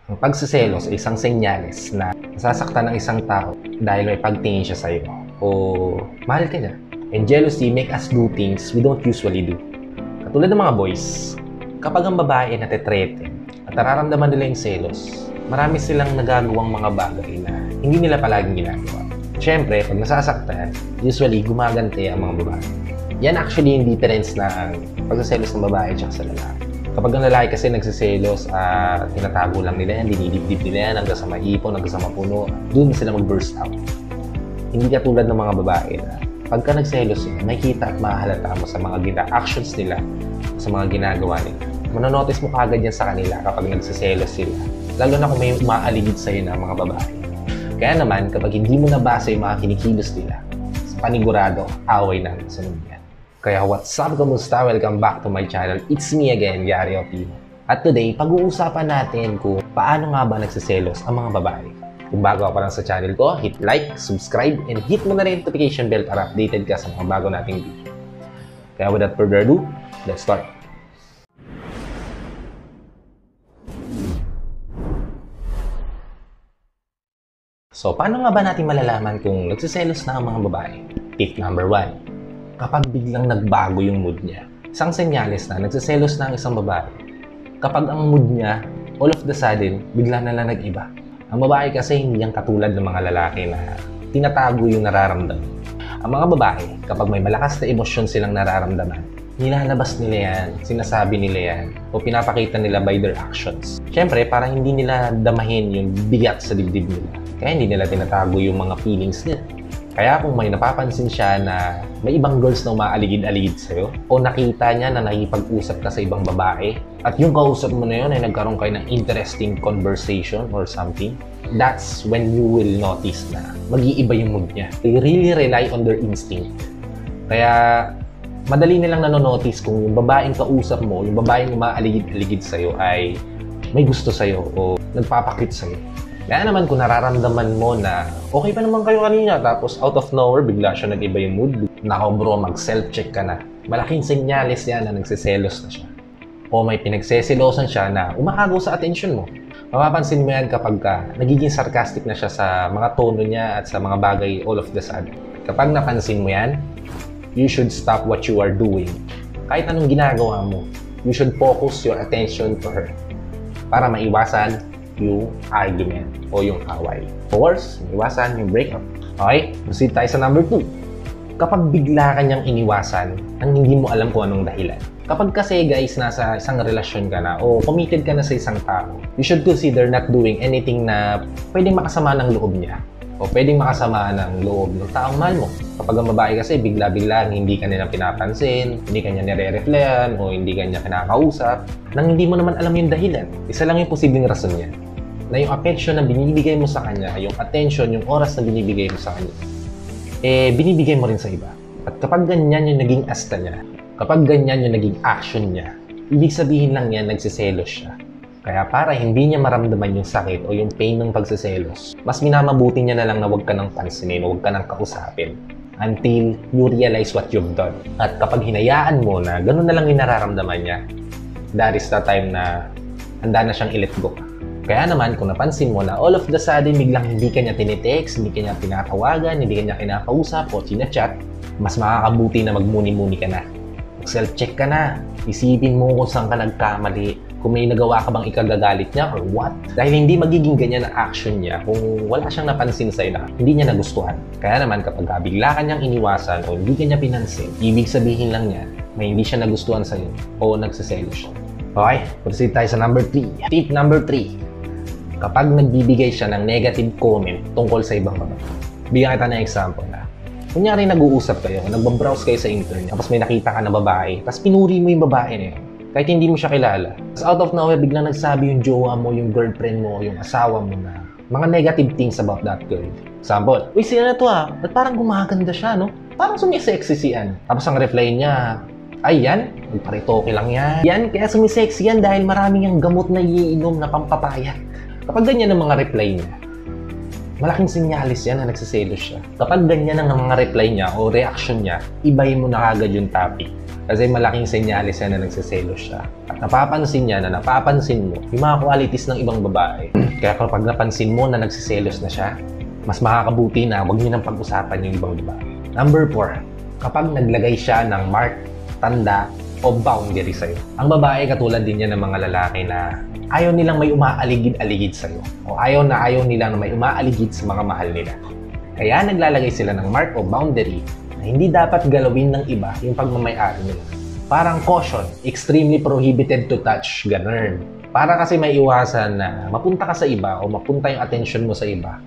Ang pagsiselos ay isang senyales na nasasaktan ng isang tao dahil may pagtingin siya sa'yo o mahal ka niya. And jealousy make us do things we don't usually do. Katulad ng mga boys, kapag ang babae ay natitrete at nararamdaman nila yung selos, marami silang nagagawang mga bagay na hindi nila palaging ginagawa. Siyempre, pag nasasaktan, usually gumaganti ang mga babae. Yan actually yung difference ng pagsiselos ng babae at sa lalaki. Kapag ang lalaki kasi nagsiselos, tinatago lang nila yan, dinidibdib nila yan hanggang sa maipon, hanggang sa mapuno, doon sila mag-burst out. Hindi katulad ng mga babae na pagka nagselos yun, makikita at mahalata mo sa mga actions nila, sa mga ginagawa nila. Manonotice mo kagad yan sa kanila kapag nagsiselos sila. Lalo na kung may umaaligid sa'yo ng mga babae. Kaya naman, kapag hindi mo nabasa yung mga kinikilos nila, sa panigurado, away na sa yan. Kaya what's up, kamusta? Welcome back to my channel. It's me again, Yari Opino. At today, pag-uusapan natin kung paano nga ba nagsiselos ang mga babae. Kung bago ka pa lang sa channel ko, hit like, subscribe, and hit mo na rin notification bell para updated ka sa mga bago nating video. Kaya without further ado, let's start. So, paano nga ba natin malalaman kung nagsiselos na ang mga babae? Tip number 1. Kapag biglang nagbago yung mood niya. Isang senyales na nagsiselos na ang isang babae. Kapag ang mood niya, all of the sudden, bigla na lang nag-iba. Ang babae kasi hindi yan katulad ng mga lalaki na tinatago yung nararamdaman. Ang mga babae, kapag may malakas na emosyon silang nararamdaman, nilalabas nila yan, sinasabi nila yan, o pinapakita nila by their actions. Siyempre, para hindi nila damahin yung bigat sa dibdib nila. Kaya hindi nila tinatago yung mga feelings nila. Kaya kung may napapansin siya na may ibang girls na umaaligid-aligid sa'yo, o nakita niya na nakipag-usap ka sa ibang babae, at yung kausap mo na yun ay nagkaroon kayo ng interesting conversation or something, that's when you will notice na mag-iiba yung mood niya. They really rely on their instinct. Kaya madali nilang nanonotice kung yung babaeng kausap mo, yung babaeng umaaligid-aligid sa'yo ay may gusto sa'yo o nagpapakit sa'yo. Kaya naman kung nararamdaman mo na okay pa naman kayo kanina tapos out of nowhere bigla siya nag-iba yung mood. Nako bro, mag-self-check ka na. Malaking senyales yan na nagsiselos na siya. O may pinagseselosan siya na umaagaw sa atensyon mo. Mapapansin mo yan kapag nagiging sarcastic na siya sa mga tono niya at sa mga bagay all of the sudden. Kapag napansin mo yan, you should stop what you are doing. Kahit anong ginagawa mo, you should focus your attention to her para maiwasan yung argument o yung away. Of course, iwasan yung breakup. Okay? Proceed tayo sa number 2. Kapag bigla ka niyang iniwasan nang hindi mo alam kung anong dahilan. Kapag kasi guys, nasa isang relasyon ka na o committed ka na sa isang tao, you should consider not doing anything na pwedeng makasama ng loob niya o pwedeng makasama ng loob ng taong mahal mo. Kapag ang babae kasi bigla-bigla hindi ka nila pinapansin, hindi ka niya nire-refleyan o hindi ka niya kinakausap, nang hindi mo naman alam yung dahilan. Isa lang yung posibleng rason niya. Na yung attention na binibigay mo sa kanya, yung attention, yung oras na binibigay mo sa kanya, binibigay mo rin sa iba. At kapag ganyan yung naging asta niya, kapag ganyan yung naging action niya, ibig sabihin lang yan, nagsiselos siya. Kaya para hindi niya maramdaman yung sakit o yung pain ng pagsiselos, mas minamabuti niya na lang na huwag ka nang pansinin o huwag ka nang kausapin until you realize what you've done. At kapag hinayaan mo na ganun na lang yung nararamdaman niya, that is the time na handa na siyang i-let go. Kaya naman, kung napansin mo na all of the sudden, biglang hindi ka niya tinitext, hindi ka niya pinatawagan, hindi ka niya kinakausap o chinachat, mas makakabuti na magmuni-muni ka na. Mag-self-check ka na. Isipin mo kung saan ka nagkamali, kung may nagawa ka bang ikagagalit niya or what. Dahil hindi magiging ganyan ang action niya kung wala siyang napansin sa'yo na hindi niya nagustuhan. Kaya naman, kapag bigla ka niyang iniwasan o hindi ka niya pinansin, ibig sabihin lang niya may hindi siya nagustuhan sa'yo o nagsiselos siya. Okay, proceed tayo sa number 3. Tip number 3. Kapag nagbibigay siya ng negative comment tungkol sa ibang babae. Bigyan kita ng example na, kunyari nag-uusap kayo, nagbabrowse kayo sa internet, tapos may nakita ka na babae, tapos pinuri mo yung babae na yun, kahit hindi mo siya kilala. Tapos out of nowhere, biglang nagsabi yung jowa mo, yung girlfriend mo, yung asawa mo na mga negative things about that girl. Example, uy, sila na to ba't parang gumaganda siya, no? Parang sumisexy siyan. Tapos ang reply niya, ay yan, magparitoke lang yan. Yan, kaya sumisexy yan dahil maraming yung gamot na iinom na pampapaya. Kapag ganyan ang mga reply niya, malaking sinyalis yan na nagsiselos siya. Kapag ganyan ang mga reply niya o reaction niya, ibahin mo na agad yung topic. Kasi malaking senyales yan na nagsiselos siya. At napapansin niya na napapansin mo yung mga qualities ng ibang babae. Kaya kapag napansin mo na nagsiselos na siya, mas makakabuti na huwag niyo nang pag-usapan yung ibang babae. Number 4, kapag naglagay siya ng mark, tanda, o boundary sa'yo. Ang babae katulad din yan ng mga lalaki na ayaw nilang may umaaligid-aligid sa'yo. O ayaw nila na may umaaligid sa mga mahal nila. Kaya naglalagay sila ng mark o boundary na hindi dapat galawin ng iba yung pagmamayari nila. Parang caution, extremely prohibited to touch, ganun. Para kasi may iwasan na mapunta ka sa iba o mapunta yung attention mo sa iba.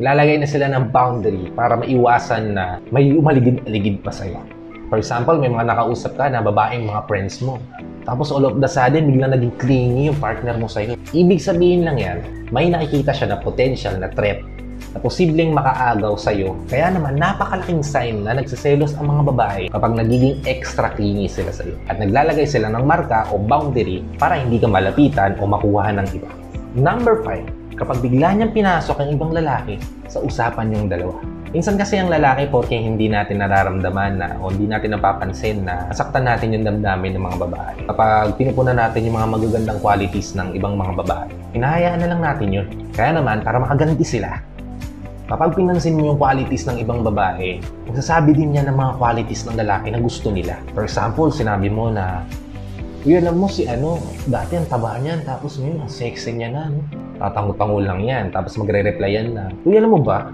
Nilalagay na sila ng boundary para maiwasan na may umaligid-aligid pa sa'yo. For example, may mga nakausap ka na babaeng mga friends mo. Tapos all of the sudden, biglang naging clingy yung partner mo sa'yo. Ibig sabihin lang yan, may nakikita siya na potential na threat na posibleng makaagaw sa'yo. Kaya naman, napakalaking sign na nagsiselos ang mga babae kapag nagiging extra clingy sila sa'yo. At naglalagay sila ng marka o boundary para hindi ka malapitan o makuha ng iba. Number 5, kapag bigla niyang pinasok ang ibang lalaki sa usapan yung dalawa. Minsan kasi ang lalaki, porque hindi natin nararamdaman na o hindi natin napapansin na nasaktan natin yung damdamin ng mga babae. Kapag pinupunan natin yung mga magagandang qualities ng ibang mga babae, hinahayaan na lang natin yun. Kaya naman, para makaganti sila, kapag pinansin mo yung qualities ng ibang babae, magsasabi din niya ng mga qualities ng lalaki na gusto nila. For example, sinabi mo na, uy, alam mo si dati ang taba niyan, tapos ngayon ang sexy niya na, no? Tatango-tango lang yan, tapos magre-replyan na, uy, alam mo ba,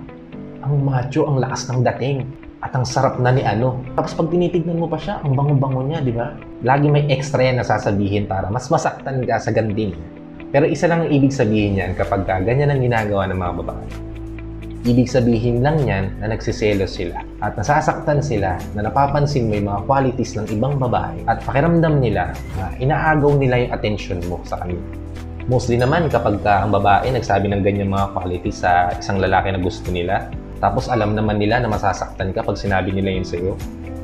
ang macho, ang lakas ng dating, at ang sarap na ni Tapos pag tinitignan mo pa siya, ang bango-bango niya, di ba? Lagi may extra yan na sasabihin para mas masaktan ka sa ganding. Pero isa lang ang ibig sabihin niyan kapag ganyan ang ginagawa ng mga babae. Ibig sabihin lang yan na nagsiselos sila at nasasaktan sila na napapansin mo yung mga qualities ng ibang babae at pakiramdam nila na inaagaw nila yung attention mo sa kanila. Mostly naman kapag ang babae nagsabi ng ganyan mga qualities sa isang lalaki na gusto nila, tapos alam naman nila na masasaktan ka pag sinabi nila yun sa'yo,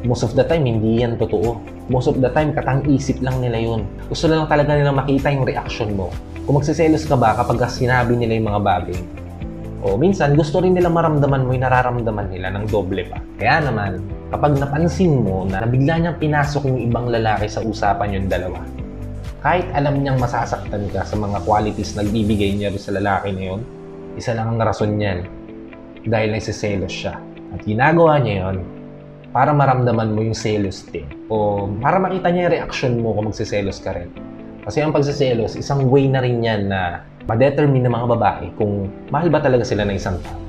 most of the time hindi yan totoo. Most of the time katang-isip lang nila yun. Gusto lang talaga nilang makita yung reaction mo. Kung magsiselos ka ba kapag sinabi nila yung mga bagay, o minsan gusto rin nila maramdaman mo yung nararamdaman nila ng doble pa. Kaya naman, kapag napansin mo na bigla niyang pinasok yung ibang lalaki sa usapan yung dalawa, kahit alam niyang masasaktan ka sa mga qualities na nagbibigay niya sa lalaki na yun, isa lang ang rason niyan, dahil nagsiselos siya. At ginagawa niya yun para maramdaman mo yung selos din. O para makita niya yung reaction mo kung magsiselos ka rin. Kasi ang pagsiselos, isang way na rin yan na ma-determine ng mga babae kung mahal ba talaga sila ng isang tao.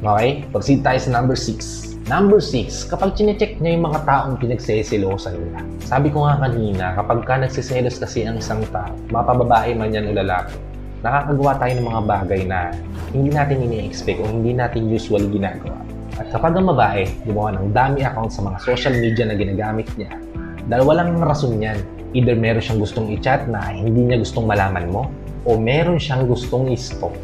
Okay? Proceed tayo sa number 6. Number 6, kapag chinecheck niya yung mga taong pinagseselosan nila. Sabi ko nga kanina, kapag ka nagsiselos kasi ang isang tao, mapababae man yan o lalaki, nakakagawa tayo ng mga bagay na hindi natin ini-expect o hindi natin usually ginagawa. At kapag ang babae gumawa ng dami account sa mga social media na ginagamit niya, dahil walang rason yan. Either meron siyang gustong i-chat na hindi niya gustong malaman mo, o meron siyang gustong i-stalk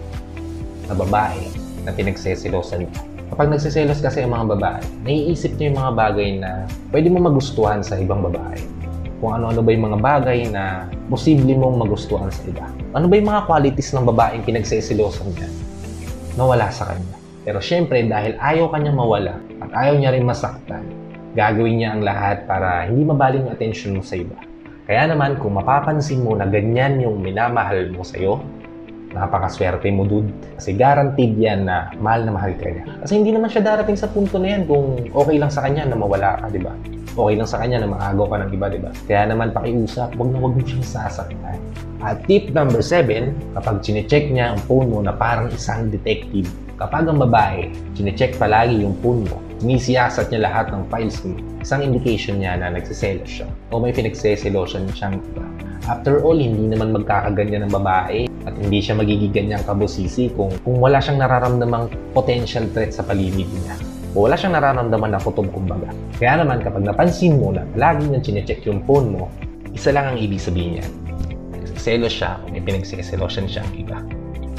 na babae na pinagseselosan niya. Kapag nagsiselos kasi ang mga babae, naiisip niya yung mga bagay na pwede mo magustuhan sa ibang babae. Kung ano-ano ba yung mga bagay na posible mong magustuhan sa iba. Ano ba yung mga qualities ng babaeng pinagseselosan niya na wala sa kanya. Pero syempre, dahil ayaw kanya mawala at ayaw niya rin masaktan, gagawin niya ang lahat para hindi mabaling yung attention mo sa iba. Kaya naman, kung mapapansin mo na ganyan yung minamahal mo sa'yo, napakaswerte mo, dude. Kasi guaranteed yan na mahal ka niya. Kasi hindi naman siya darating sa punto na yan kung okay lang sa kanya na mawala ka, di ba? Okay lang sa kanya na maagaw ka ng iba, di ba? Kaya naman pakiusap, wag mo siyang sasaktan. At tip number 7, kapag chinecheck niya ang phone mo na parang isang detective, kapag ang babae, chinecheck palagi yung phone mo, sinisiyasat niya lahat ng files mo, isang indication niya na nagsiselos siya o may pinagseselosan siyang iba. After all, hindi naman magkakaganyan ng babae at hindi siya magiging ganyang kabusisi kung wala siyang nararamdamang potential threat sa paligid niya. O wala siyang nararamdaman na kutob kumbaga. Kaya naman kapag napansin mo na lagi niyang chinecheck yung phone mo, isa lang ang ibig sabihin niya. Nagsiselos siya o may pinagseselosan siyang iba.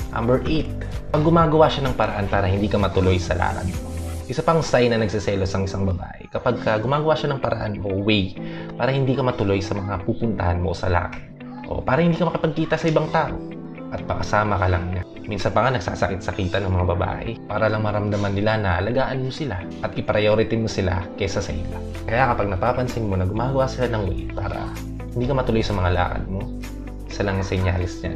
Number 8. Pag gumagawa siya ng paraan para hindi ka matuloy sa lakad mo. Isa pang sign na nagsiselos ang isang babae kapag gumagawa siya ng paraan o way para hindi ka matuloy sa mga pupuntahan mo sa lakad. O para hindi ka makapagkita sa ibang tao. at pakasama ka lang niya. Minsan pa nga nagsasakit-sakitan ng mga babae para lang maramdaman nila na alagaan mo sila at i-priority mo sila kesa sa iba. Kaya kapag napapansin mo na gumagawa sila ng way para hindi ka matuloy sa mga lakad mo, isa lang ang senyalis niya,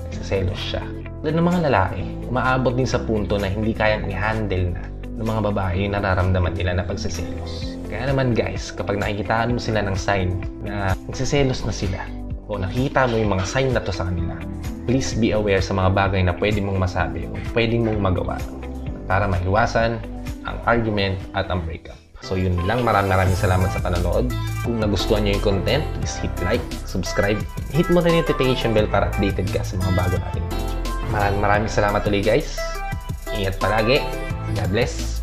nagsiselos siya. Tulad ng mga lalaki, umaabot din sa punto na hindi kayang i-handle na ng mga babae yung nararamdaman nila na pagsiselos. Kaya naman guys, kapag nakikitaan mo sila ng sign na nagsiselos na sila, o nakita mo yung mga sign na to sa kanila, please be aware sa mga bagay na pwede mong masabi o pwede mong magawa para maiwasan ang argument at ang breakup. So yun lang, maraming salamat sa panonood. Kung nagustuhan nyo yung content, please hit like, subscribe, hit mo rin yung notification bell para updated ka sa mga bago nating video. Maraming salamat ulit guys. Ingat palagi. God bless.